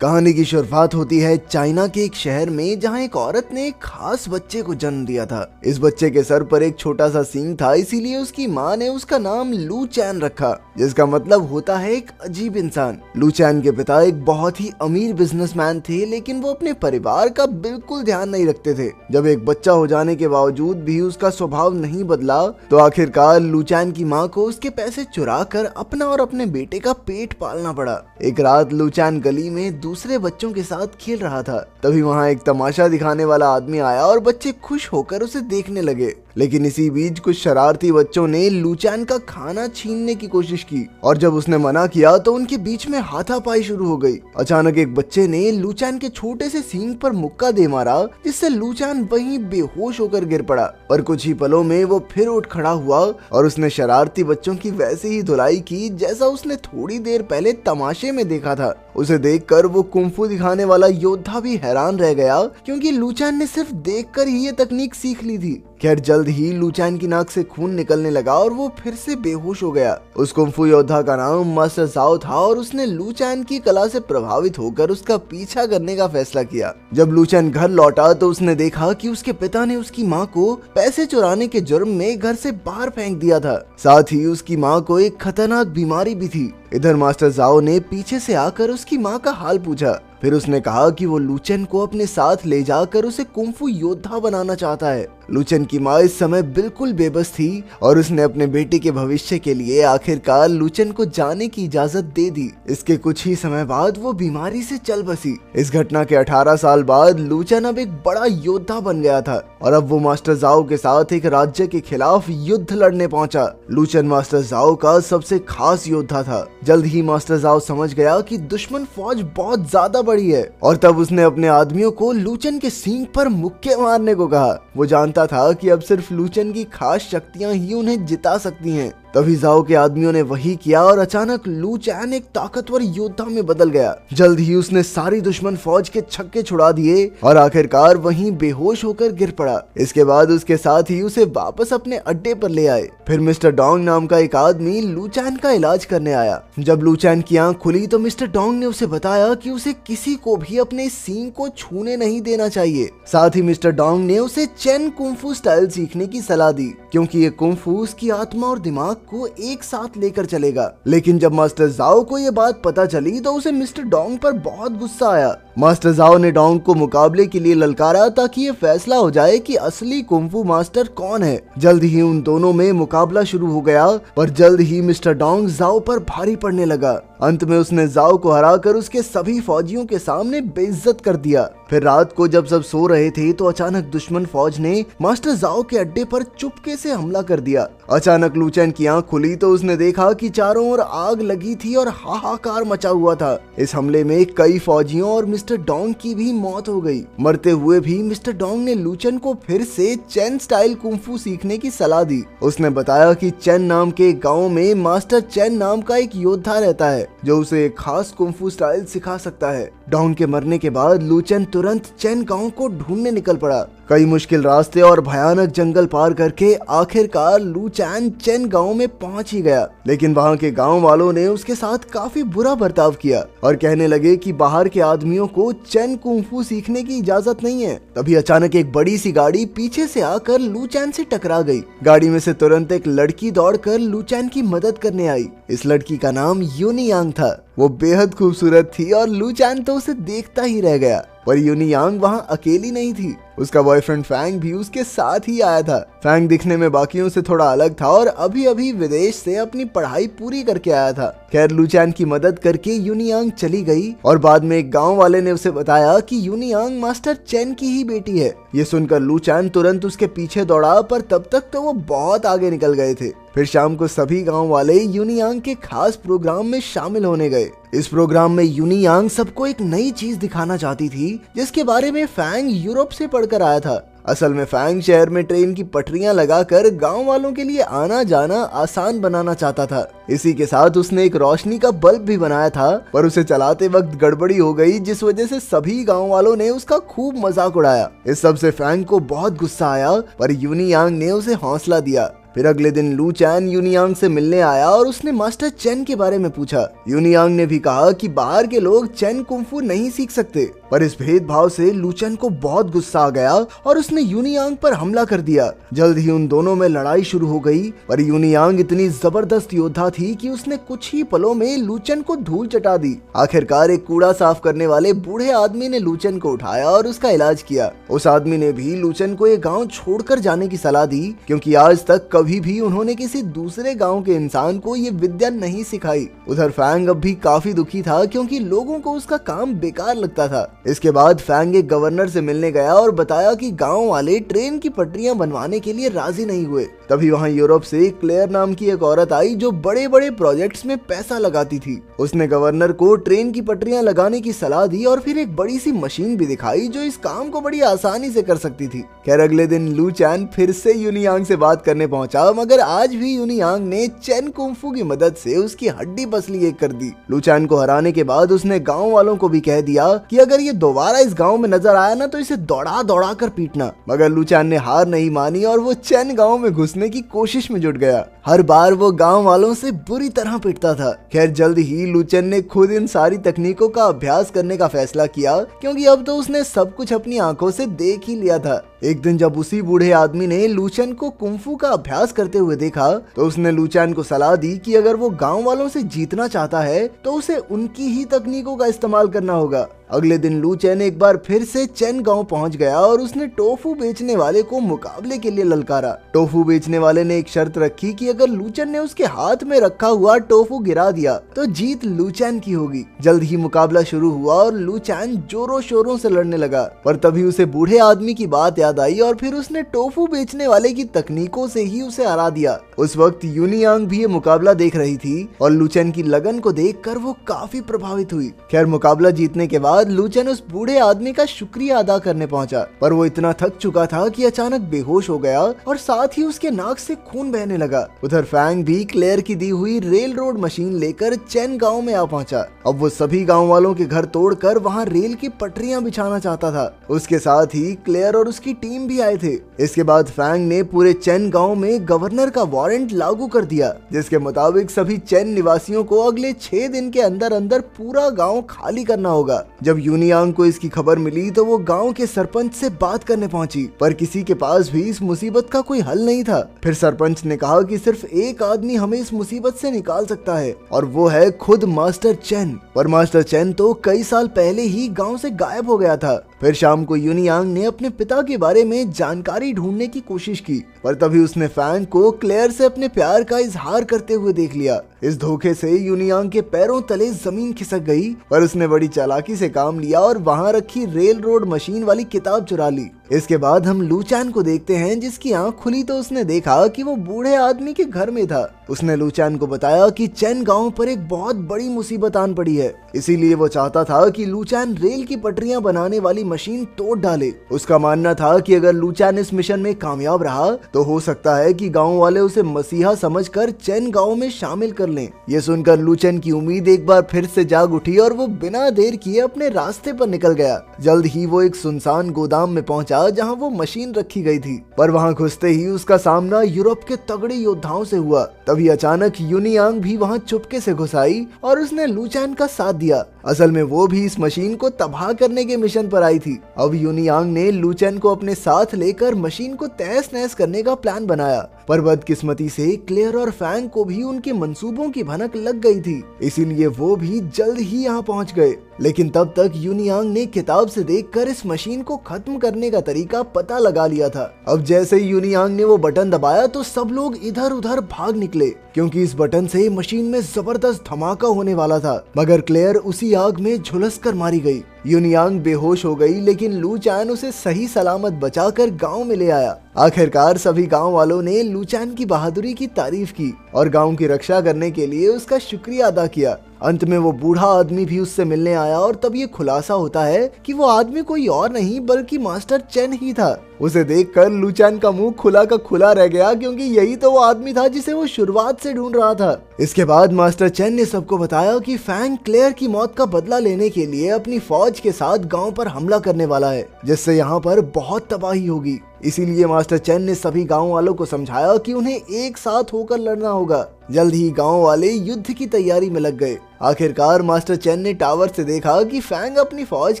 कहानी की शुरुआत होती है चाइना के एक शहर में, जहां एक औरत ने एक खास बच्चे को जन्म दिया था। इस बच्चे के सर पर एक छोटा सा सींग था, इसीलिए उसकी माँ ने उसका नाम लू चैन रखा, जिसका मतलब होता है एक अजीब इंसान। लू चैन के पिता एक बहुत ही अमीर बिजनेसमैन थे, लेकिन वो अपने परिवार का बिल्कुल ध्यान नहीं रखते थे। जब एक बच्चा हो जाने के बावजूद भी उसका स्वभाव नहीं बदला, तो आखिरकार लू चैन की माँ को उसके पैसे चुरा कर अपना और अपने बेटे का पेट पालना पड़ा। एक रात लू चैन गली में दूसरे बच्चों के साथ खेल रहा था। तभी वहां एक तमाशा दिखाने वाला आदमी आया और बच्चे खुश होकर उसे देखने लगे। लेकिन इसी बीच कुछ शरारती बच्चों ने लू चैन का खाना छीनने की कोशिश की, और जब उसने मना किया तो उनके बीच में हाथापाई शुरू हो गई। अचानक एक बच्चे ने लू चैन के छोटे से सींग पर मुक्का दे मारा, जिससे लू चैन वहीं बेहोश होकर गिर पड़ा। पर कुछ ही पलों में वो फिर उठ खड़ा हुआ और उसने शरारती बच्चों की वैसे ही धुलाई की जैसा उसने थोड़ी देर पहले तमाशे में देखा था। उसे देखकर वो कुंफू दिखाने वाला योद्धा भी हैरान रह गया, क्योंकि लू चैन ने सिर्फ देखकर ही ये तकनीक सीख ली थी। खैर जल्द ही लू चैन की नाक से खून निकलने लगा और वो फिर से बेहोश हो गया। उस कुंफू योद्धा का नाम मास्टर जाओ था, और उसने लू चैन की कला से प्रभावित होकर उसका पीछा करने का फैसला किया। जब लू चैन घर लौटा तो उसने देखा कि उसके पिता ने उसकी माँ को पैसे चुराने के जुर्म में घर से बाहर फेंक दिया था। साथ ही उसकी माँ को एक खतरनाक बीमारी भी थी। इधर मास्टर जाओ ने पीछे से आकर उसकी माँ का हाल पूछा। फिर उसने कहा कि वो लू चैन को अपने साथ ले जाकर उसे कुंफू योद्धा बनाना चाहता है। लू चैन की माँ इस समय बिल्कुल बेबस थी, और उसने अपने बेटे के भविष्य के लिए आखिरकार लू चैन को जाने की इजाजत दे दी। इसके कुछ ही समय बाद वो बीमारी से चल बसी। इस घटना के 18 साल बाद लू चैन अब एक बड़ा योद्धा बन गया था, और अब वो मास्टर जाओ के साथ एक राज्य के खिलाफ युद्ध लड़ने पहुंचा। लू चैन मास्टर जाओ का सबसे खास योद्धा था। जल्द ही मास्टर जाओ समझ गया कि दुश्मन फौज बहुत ज्यादा बड़ी है, और तब उसने अपने आदमियों को लू चैन के सींग पर मुक्के मारने को कहा। वो जानता था कि अब सिर्फ लू चैन की खास शक्तियां ही उन्हें जिता सकती हैं। तभी जाओ के आदमियों ने वही किया, और अचानक लू चैन एक ताकतवर योद्धा में बदल गया। जल्द ही उसने सारी दुश्मन फौज के छक्के छुड़ा दिए और आखिरकार वहीं बेहोश होकर गिर पड़ा। इसके बाद उसके साथ ही उसे वापस अपने अड्डे पर ले आए। फिर मिस्टर डोंग नाम का एक आदमी लू चैन का इलाज करने आया। जब लू चैन की आंख खुली तो मिस्टर डोंग ने उसे बताया कि उसे किसी को भी अपने सींग को छूने नहीं देना चाहिए। साथ ही मिस्टर डोंग ने उसे चैन कुंफू स्टाइल सीखने की सलाह दी, क्योंकि ये कुंफू उसकी आत्मा और दिमाग को एक साथ लेकर चलेगा। लेकिन जब मास्टर जाओ को ये बात पता चली तो उसे मिस्टर डोंग पर बहुत गुस्सा आया। मास्टर जाओ ने डोंग को मुकाबले के लिए ललकारा, ताकि ये फैसला हो जाए कि असली कुंफू मास्टर कौन है। जल्द ही उन दोनों में मुकाबला शुरू हो गया, पर जल्द ही मिस्टर डोंग जाओ पर भारी पड़ने लगा। अंत में उसने जाओ को हराकर उसके सभी फौजियों के सामने बेइज्जत कर दिया। फिर रात को जब सब सो रहे थे तो अचानक दुश्मन फौज ने मास्टर जाओ के अड्डे पर चुपके से हमला कर दिया। अचानक लू चैन की आंख खुली तो उसने देखा कि चारों ओर आग लगी थी और हाहाकार मचा हुआ था। इस हमले में कई फौजियों और मिस्टर डोंग की भी मौत हो गई। मरते हुए भी मिस्टर डोंग ने लू चैन को फिर से चैन स्टाइल कुंफू सीखने की सलाह दी। उसने बताया कि चैन नाम के गाँव में मास्टर चैन नाम का एक योद्धा रहता है, जो उसे एक खास कुंफू स्टाइल सिखा सकता है। डोंग के मरने के बाद लू चैन तुरंत चैन गांव को ढूंढने निकल पड़ा। कई मुश्किल रास्ते और भयानक जंगल पार करके आखिरकार लू चैन गांव में पहुंच ही गया। लेकिन वहां के गांव वालों ने उसके साथ काफी बुरा बर्ताव किया और कहने लगे कि बाहर के आदमियों को चैन कुंफू सीखने की इजाजत नहीं है। तभी अचानक एक बड़ी सी गाड़ी पीछे से आकर लू चैन से टकरा गई। गाड़ी में से तुरंत एक लड़की दौड़कर लू चैन की मदद करने आई। इस लड़की का नाम यूनी यांग था। वो बेहद खूबसूरत थी और लू चैन तो उसे देखता ही रह गया। पर यूनी यांग वहाँ अकेली नहीं थी, उसका बॉयफ्रेंड फैंग भी उसके साथ ही आया था। फैंग दिखने में बाकियों से थोड़ा अलग था और अभी अभी विदेश से अपनी पढ़ाई पूरी करके आया था। खैर लू चैन की मदद करके यूनी यांग चली गई, और बाद में एक गांव वाले ने उसे बताया कि यूनी यांग मास्टर चैन की ही बेटी है। ये सुनकर लू चैन तुरंत उसके पीछे दौड़ा, पर तब तक तो वो बहुत आगे निकल गए थे। फिर शाम को सभी गांव वाले यूनी यांग के खास प्रोग्राम में शामिल होने गए। इस प्रोग्राम में यूनी यांग सबको एक नई चीज दिखाना चाहती थी, जिसके बारे में फैंग यूरोप से पढ़कर आया था। असल में फैंग शहर में ट्रेन की पटरियां लगाकर गांव वालों के लिए आना जाना आसान बनाना चाहता था। इसी के साथ उसने एक रोशनी का बल्ब भी बनाया था, पर उसे चलाते वक्त गड़बड़ी हो गई, जिस वजह से सभी गांव वालों ने उसका खूब मजाक उड़ाया। इस सब से फैंग को बहुत गुस्सा आया, पर यूनी यांग ने उसे हौसला दिया। फिर अगले दिन लू चैन यूनियांग से मिलने आया और उसने मास्टर चेन के बारे में पूछा। यूनियांग ने भी कहा कि बाहर के लोग चेन कुंफू नहीं सीख सकते, पर इस भेदभाव से लू चैन को बहुत गुस्सा आ गया और उसने यूनियांग पर हमला कर दिया। जल्द ही उन दोनों में लड़ाई शुरू हो गई, पर यूनियांग इतनी जबरदस्त योद्धा थी कि उसने कुछ ही पलों में लू चैन को धूल चटा दी। आखिरकार एक कूड़ा साफ करने वाले बूढ़े आदमी ने लू चैन को उठाया और उसका इलाज किया। उस आदमी ने भी लू चैन को ये गांव छोड़कर जाने की सलाह दी, क्योंकि आज तक कभी भी उन्होंने किसी दूसरे गांव के इंसान को ये विद्या नहीं सिखाई। उधर फैंग अब भी काफी दुखी था, क्योंकि लोगों को उसका काम बेकार लगता था। इसके बाद फैंग एक गवर्नर से मिलने गया और बताया कि गांव वाले ट्रेन की पटरियां बनवाने के लिए राजी नहीं हुए। तभी वहां यूरोप से क्लेयर नाम की एक औरत आई जो बड़े बड़े प्रोजेक्ट्स में पैसा लगाती थी। उसने गवर्नर को ट्रेन की पटरियां लगाने की सलाह दी और फिर एक बड़ी सी मशीन भी दिखाई जो इस काम को बड़ी आसानी से कर सकती थी। खैर अगले दिन लू चैन फिर से यूनियांग से बात करने पहुंचा, मगर आज भी यूनियांग ने चेन कुंफू की मदद से उसकी हड्डी पसली एक कर दी। लू चैन को हराने के बाद उसने गाँव वालों को भी कह दिया कि अगर ये दोबारा इस गांव में नजर आया ना तो इसे दौड़ा दौड़ा कर पीटना। मगर लू चैन ने हार नहीं मानी और वो चेन गांव में घुसने की कोशिश में जुट गया। हर बार वो गांव वालों से बुरी तरह पिटता था। खैर जल्द ही लू चैन ने खुद इन सारी तकनीकों का अभ्यास करने का फैसला किया, क्योंकि अब तो उसने सब कुछ अपनी आंखों से देख ही लिया था। एक दिन जब उसी बूढ़े आदमी ने लू चैन को कुंफू का अभ्यास करते हुए देखा तो उसने लू चैन को सलाह दी कि अगर वो गांव वालों से जीतना चाहता है तो उसे उनकी ही तकनीकों का इस्तेमाल करना होगा। अगले दिन लू चैन एक बार फिर से चेन गांव पहुंच गया और उसने टोफू बेचने वाले को मुकाबले के लिए ललकारा। टोफू बेचने वाले ने एक शर्त रखी कि अगर लू चैन ने उसके हाथ में रखा हुआ टोफू गिरा दिया तो जीत लू चैन की होगी। जल्द ही मुकाबला शुरू हुआ और लू चैन जोरों शोरों से लड़ने लगा, पर तभी उसे बूढ़े आदमी की बात याद आई और फिर उसने टोफू बेचने वाले की तकनीकों से ही उसे हरा दिया। उस वक्त यूनियांग भी ये मुकाबला देख रही थी और लू चैन की लगन को देखकर वो काफी प्रभावित हुई। खैर मुकाबला जीतने के बाद लू चैन उस बूढ़े आदमी का शुक्रिया अदा करने पहुंचा, पर वो इतना थक चुका था कि अचानक बेहोश हो गया और साथ ही उसके नाक से खून बहने लगा। उधर फैंग भी क्लेयर की दी हुई रेल रोड मशीन लेकर चेन गांव में आ पहुंचा। अब वो सभी गांव वालों के घर तोड़कर वहां रेल की पटरियां बिछाना चाहता था। उसके साथ ही क्लेयर और उसकी टीम भी आए थे। इसके बाद फैंग ने पूरे चेन गांव में गवर्नर का वारंट लागू कर दिया, जिसके मुताबिक सभी चेन निवासियों को अगले 6 दिन के अंदर अंदर पूरा गांव खाली करना होगा। जब यूनियांग को इसकी खबर मिली तो वो गांव के सरपंच से बात करने पहुंची, पर किसी के पास भी इस मुसीबत का कोई हल नहीं था। फिर सरपंच ने कहा कि सिर्फ एक आदमी हमें इस मुसीबत से निकाल सकता है और वो है खुद मास्टर चेन। पर मास्टर चेन तो कई साल पहले ही गांव से गायब हो गया था। फिर शाम को यूनियांग ने अपने पिता के बारे में जानकारी ढूंढने की कोशिश की, पर तभी उसने फैंग को क्लेयर से अपने प्यार का इजहार करते हुए देख लिया। इस धोखे से यूनियांग के पैरों तले जमीन खिसक गई, पर उसने बड़ी चालाकी से काम लिया और वहां रखी रेल रोड मशीन वाली किताब चुरा ली। इसके बाद हम लू चैन को देखते हैं, जिसकी आंख खुली तो उसने देखा कि वो बूढ़े आदमी के घर में था। उसने लू चैन को बताया कि चेन गांव पर एक बहुत बड़ी मुसीबत आन पड़ी है, इसीलिए वो चाहता था कि लू चैन रेल की पटरियां बनाने वाली मशीन तोड़ डाले। उसका मानना था कि अगर लू चैन इस मिशन में कामयाब रहा तो हो सकता है कि गांव वाले उसे मसीहा समझकर चेन गांव में शामिल कर लें। ये सुनकर लू चैन की उम्मीद एक बार फिर से जाग उठी और वो बिना देर किए अपने रास्ते पर निकल गया। जल्द ही वो एक सुनसान गोदाम में पहुंचा जहां वो मशीन रखी गई थी, पर वहां घुसते ही उसका सामना यूरोप के तगड़े योद्धाओं से हुआ। तभी अचानक यूनियांग भी वहां चुपके से घुस आई और उसने लू चैन का साथ दिया। असल में वो भी इस मशीन को तबाह करने के मिशन पर आई थी। अब यूनियांग ने लू चैन को अपने साथ लेकर मशीन को तहस नहस करने का प्लान बनाया, पर बदकिस्मती से क्लेयर और फैंग को भी उनके मंसूबों की भनक लग गई थी, इसीलिए वो भी जल्द ही यहाँ पहुँच गए। लेकिन तब तक यूनियांग ने किताब से देखकर इस मशीन को खत्म करने का तरीका पता लगा लिया था। अब जैसे ही यूनियांग ने वो बटन दबाया तो सब लोग इधर उधर भाग निकले, क्योंकि इस बटन से मशीन में जबरदस्त धमाका होने वाला था। मगर क्लेयर उसी आग में झुलस कर मारी गई। यूनियांग बेहोश हो गई, लेकिन लू चैन उसे सही सलामत बचाकर गांव में ले आया। आखिरकार सभी गांव वालों ने लू चैन की बहादुरी की तारीफ की और गांव की रक्षा करने के लिए उसका शुक्रिया अदा किया। अंत में वो बूढ़ा आदमी भी उससे मिलने आया और तब ये खुलासा होता है कि वो आदमी कोई और नहीं बल्कि मास्टर चेन ही था। उसे देखकर लू चैन का मुंह खुला का खुला रह गया, क्योंकि यही तो वो आदमी था जिसे वो शुरुआत से ढूंढ रहा था। इसके बाद मास्टर चेन ने सबको बताया कि फैंग क्लेयर की मौत का बदला लेने के लिए अपनी फौज फौज के साथ गांव पर हमला करने वाला है, जिससे यहाँ पर बहुत तबाही होगी। इसीलिए मास्टर चेन ने सभी गांव वालों को समझाया कि उन्हें एक साथ होकर लड़ना होगा। जल्द ही गांव वाले युद्ध की तैयारी में लग गए। आखिरकार मास्टर चेन ने टावर से देखा कि फैंग अपनी फौज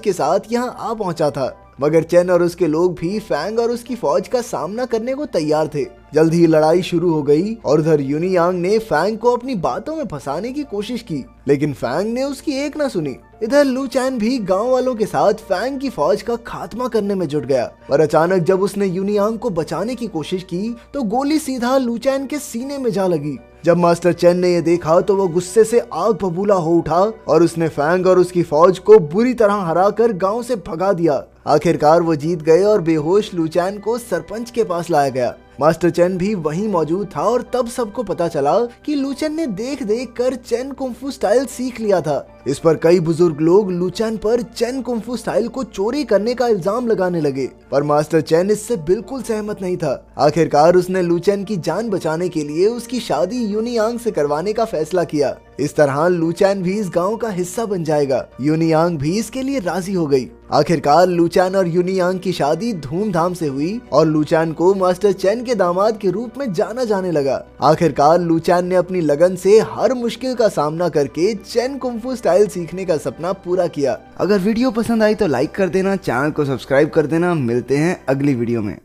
के साथ यहाँ आ पहुंचा था, मगर चेन और उसके लोग भी फैंग और उसकी फौज का सामना करने को तैयार थे। जल्द ही लड़ाई शुरू हो गई और उधर यूनियांग ने फैंग को अपनी बातों में फंसाने की कोशिश की, लेकिन फैंग ने उसकी एक न सुनी। इधर लू चैन भी गांव वालों के साथ फैंग की फौज का खात्मा करने में जुट गया, पर अचानक जब उसने यूनियांग को बचाने की कोशिश की तो गोली सीधा लू चैन के सीने में जा लगी। जब मास्टर चेन ने यह देखा तो वो गुस्से से आग बबूला हो उठा और उसने फैंग और उसकी फौज को बुरी तरह हराकर गांव से भगा दिया। आखिरकार वो जीत गए और बेहोश लू चैन को सरपंच के पास लाया गया। मास्टर चेन भी वहीं मौजूद था और तब सबको पता चला कि लू चैन ने देख देख कर चेन कुंफू स्टाइल सीख लिया था। इस पर कई बुजुर्ग लोग लू चैन पर चेन कुंफू स्टाइल को चोरी करने का इल्जाम लगाने लगे, पर मास्टर चेन इससे बिल्कुल सहमत नहीं था। आखिरकार उसने लू चैन की जान बचाने के लिए उसकी शादी यूनियांग से करवाने का फैसला किया। इस तरह लू चैन भी इस गांव का हिस्सा बन जाएगा। यूनियांग भी इसके लिए राजी हो गई। आखिरकार लू चैन और यूनियांग की शादी धूमधाम से हुई और लू चैन को मास्टर चेन के दामाद के रूप में जाना जाने लगा। आखिरकार लू चैन ने अपनी लगन से हर मुश्किल का सामना करके चेन कुंफू स्टाइल सीखने का सपना पूरा किया। अगर वीडियो पसंद आई तो लाइक कर देना, चैनल को सब्सक्राइब कर देना। मिलते हैं अगली वीडियो में।